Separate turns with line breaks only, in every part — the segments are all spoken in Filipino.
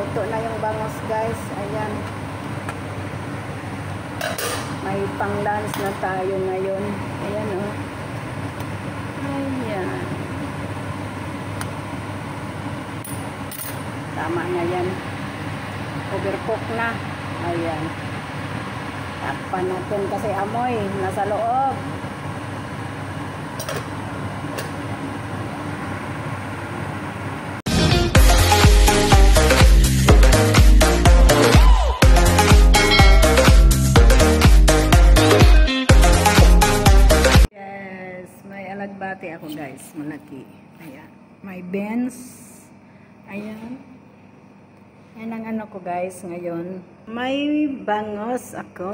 Luto na yung bangos, guys. Ayan. May pang-lunch na tayo ngayon. Ayan, oh. Ayan. Tama na yan. Overcook na. Ayan. Takpan natin kasi amoy nasa loob. Alagbati ako, guys, malaki. Ayan, may beans. Ayan. Yan ang ano ko, guys, ngayon. May bangos ako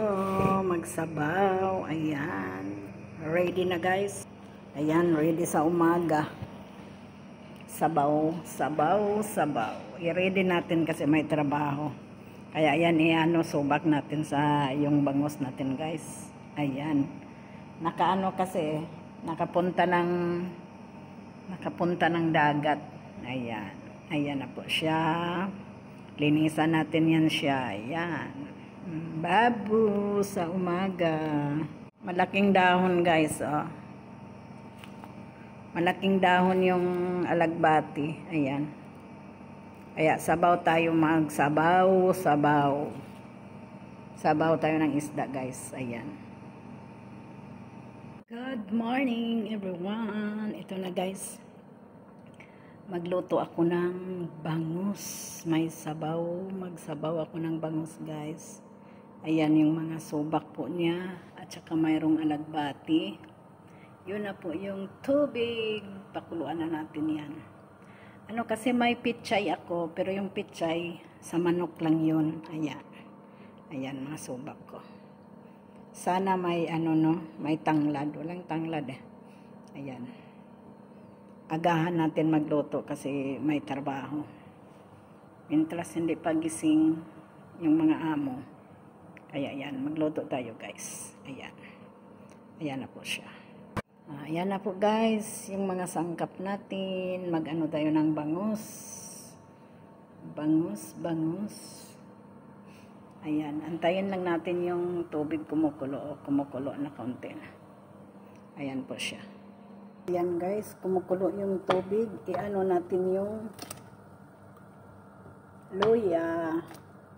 magsabaw. Ayan, ready na, guys. Ayan, ready sa umaga. Sabaw, sabaw, sabaw. I-ready natin kasi may trabaho. Kaya ayan, i-ano, subak natin sa yung bangos natin, guys. Ayan, nakaano kasi nakapunta ng dagat. Ayan. Ayan na po siya. Linisan natin yan siya. Ayan. Babu sa umaga. Malaking dahon, guys. Oh. Malaking dahon yung alagbati. Ayan. Kaya sabaw tayo magsabaw. Sabaw. Sabaw tayo ng isda, guys. Ayan. Good morning, everyone. Ito na, guys. Magluto ako ng bangus. May sabaw. Magsabaw ako ng bangus, guys. Ayan yung mga subak po niya. At saka mayroong alagbati. Yun na po yung tubig. Pakuluan na natin yan. Ano kasi may pichay ako. Pero yung pichay sa manok lang yun. Ayan. Ayan mga subak ko. Sana may ano no, may tanglad. Walang tanglad eh. Ayan. Agahan natin magluto kasi may trabaho. Mintras hindi pagising yung mga amo. Kaya ayan, magluto tayo, guys. Ayan. Ayan na po siya. Ayan na po, guys. Yung mga sangkap natin. Mag-ano tayo ng bangus. Bangus, bangus. Ayan, antayin lang natin yung tubig kumukulo na kaunti na. Ayan po siya. Ayan, guys, kumukulo yung tubig. I-ano natin yung luya.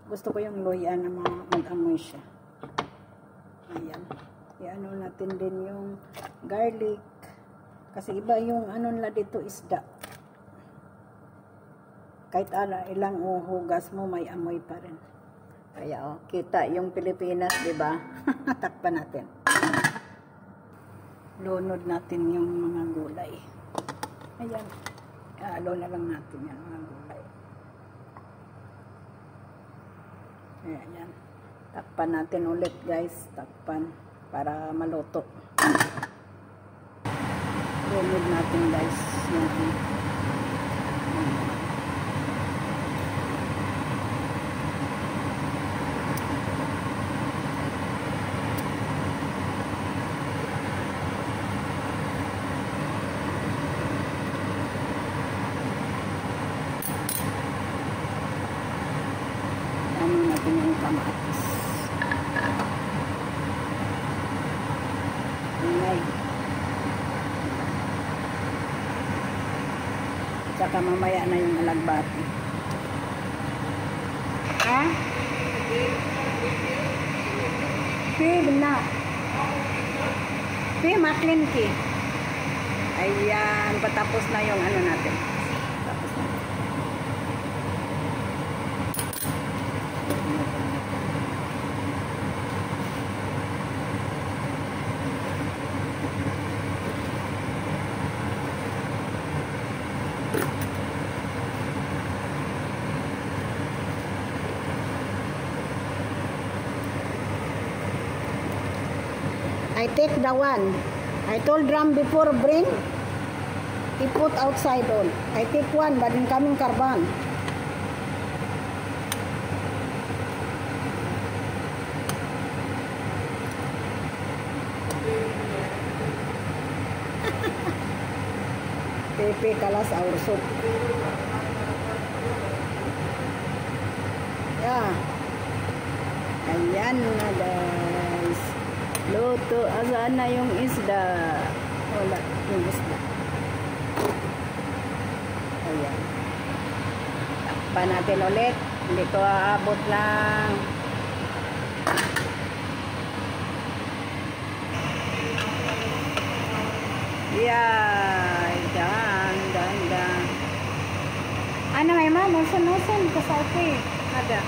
Gusto ko yung luya na mag-amoy siya. Ayan. I-ano natin din yung garlic. Kasi iba yung ano nila dito, isda. Kahit ilang hugas mo, may amoy pa rin. Kaya oh, kita yung Pilipinas, di ba? Takpan natin. Lunod natin yung mga gulay. Ayan. Halo na lang natin yung mga gulay. Ayan. Takpan natin ulit, guys. Takpan para maluto. Lunod natin, guys. Yung kamatis. Ingay. Tsaka mamaya na yung alagbati. Ha? Pig na. Pig maklin ki. Ayan, patapos na yung ano natin. Tapos na. I take the one. I told Ram before bring. He put outside all. I take one, but in coming carbon. Pepe kalas our soup. Ayan na guys. Luto. Saan na yung isda? Wala yung isda. Ayan. Takpan natin ulit. Hindi ko aabot lang. Yeah. Dan. Ano may ma'am? Nusan kasarpe. Ada.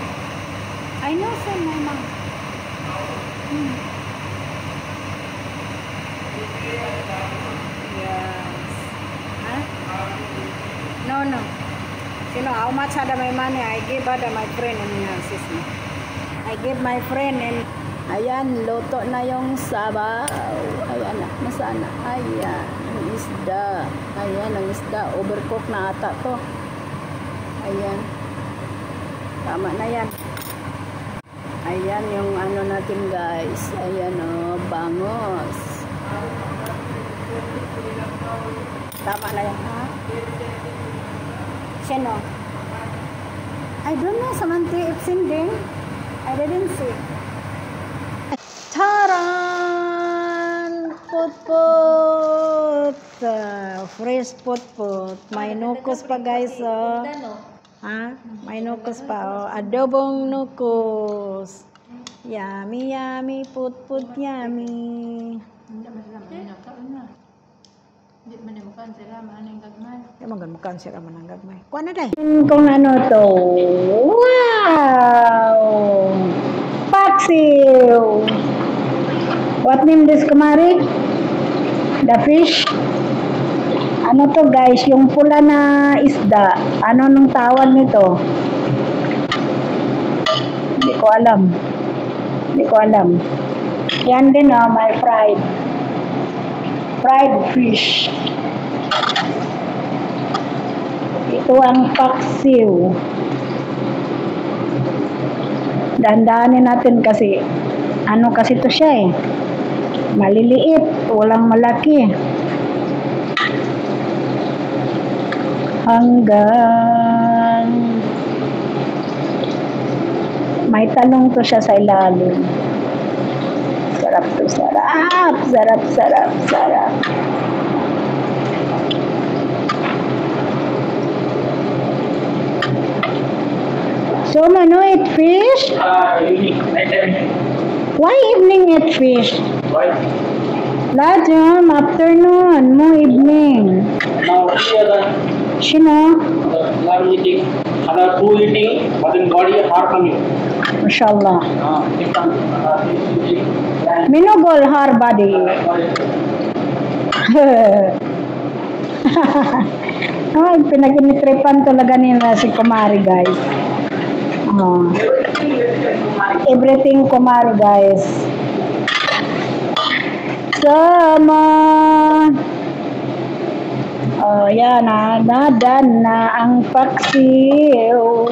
Ay, nusan may ma'am. Yes. Huh? No. Sino, how much ada my money? I give ada my friend and sis me. I give my friend and ayan, luto na yung sabaw. Ayan na, nasaan na? Ayan, ang isda. Ayan, ang isda. Overcook na ata to. Ayan. Tama na yan. Ayan yung ano natin guys. Ayan o, bangos. Tama na yan, ha? Sino? I don't know, Samantha, it's sending. I didn't see. Taran! Put. Fresh put. May nukos pa guys, oh. Ha? May nukos pa, oh. Adobong nukos. Yummy, put, yummy.
Hindi man makan sila manang gagmay.
Di magan sila manang gagmay. Kuha na day. Kung ano to. Wow! Paksiw! What name this, kumari? The fish? Ano to guys? Yung pula na isda. Ano nung tawag nito? Hindi ko alam. Yan din oh, my fried fish. Ito ang paksiw. Dandanin natin kasi ano kasi to siya eh. Maliliit, walang malaki. Hanggang may talong to siya sa ilalim. Sarap to, sarap. So, Mano, eat fish? Why evening eat fish?
Why?
Lajam, afternoon, mo evening.
Now here
Sino?
are eating, other two eating, but in body hard coming.
Mashallah. Minugol har body. Ay, pinaginitripan talaga nila si Kumari guys. Everything Kumari guys. Sama. Oh, yan na. Nadan na ang paksiw.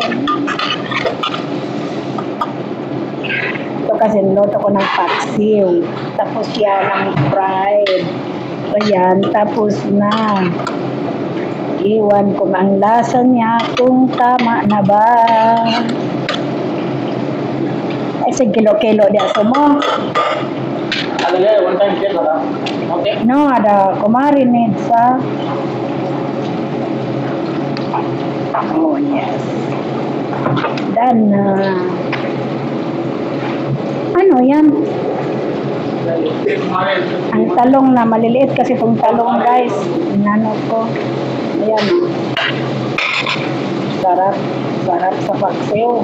Ito kasi niluto ko ng paksiw. Tapos yan ang fried. Ayan, tapos na. Iwan ko ang lasa niya kung tama na ba. Ay, sige, kilo-kilo di aso mo.
One time share okay.
No, ada Kumari needs oh, yes. Dan, ano yan? Ang talong na maliliit kasi itong talong guys. Inano ko. Ayan. Sarap sa paksiw.